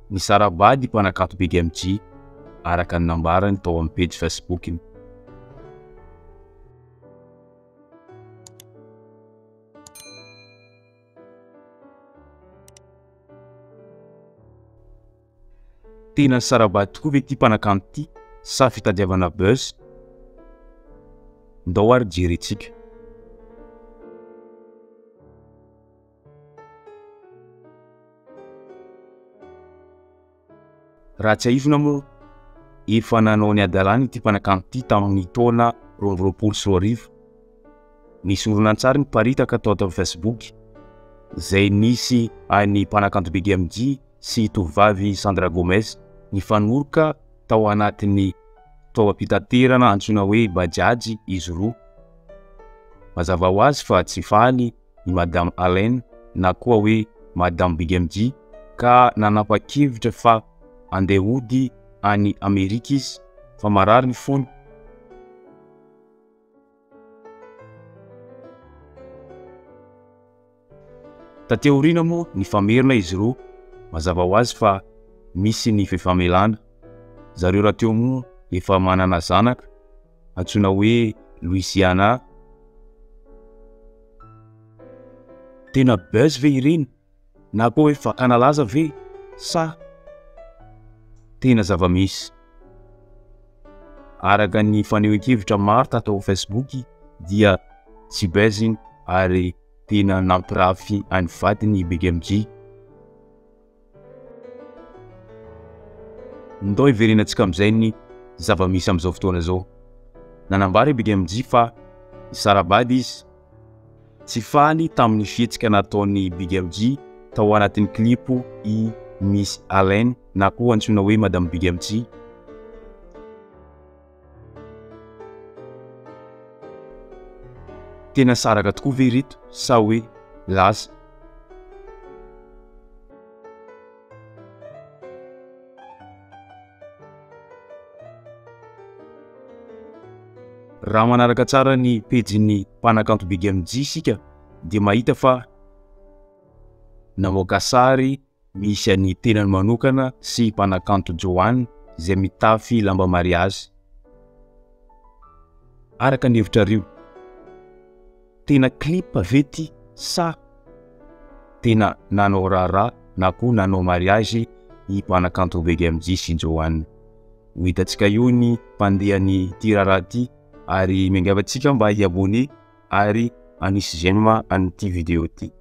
Nisara-Bady Mpanakanto BGMG araka ny nambarany tao amin'ny page Facebook iny. Tena Nisara-Bady tokoa ve ty mpanakanto ty sa fitadiavana buzz? Ndao ary jerentsika. Raha tsy ahifina moa efa nanao ny adalany ty mpanakanto ty tamin'ny taona 2024. Nisy horonan-tsary niparitaka tao amin'ny Facebook zay nisy any mpanakanto BGMG sy tovovavy Sandra Gomez nifanoroka tao anatin'ny fitaovam-pitaterana antsoina hoe bajaj izy roa. Mazava ho azy fa tsy faly i madaMahaleo na koa hoe madame BGMG ka nanapa-kevitra fa andeha hody any Amerika izy fa marary ny fony. Tateorina moa nifamerina izy roa, mazava ho azy fa misy ny fifamelana. Zareo raha teo moa efa manana zanaka antsoina hoe Louisiana. Tena buzz ve ireny na koa hoe vakanalaza ve sa tena zava-misy? Araka ny fanehoan-kevitra maro tatao Facebook dia tsy buzz iny ary tena nampirafy any vadiny BGMG. Ndao hiverenantsika amin'izay ny zava-misy amin'izao fotoana zao. Nanambara BGMG fa Nisara-Bady izy tsy faly tamin'ny fihetsika nataon'ny BGMG tao anatin'ny klipo i Miss Alain na koa antsoina hoe madame BGMG. Tena saraka tokoa ve reto sa hoe lasa? Raha manaraka tsara ny pejin'ny mpanakanto BGMG sika dia mahita fa namoaka sary misy any tenany manokana sy mpanakanto Johane izay mitafy lamba mariazy. Araka ny hevitrareo, tena clip vety sa tena nanao raharaha na koa nanao mariage i mpanakanto BGMG sy Johane? Ho hitantsika io ny mpandehan'ny ty raharaha ty ary miangavantsika mba hi-abonné ary anisy j'aime an'ity vidéo ty.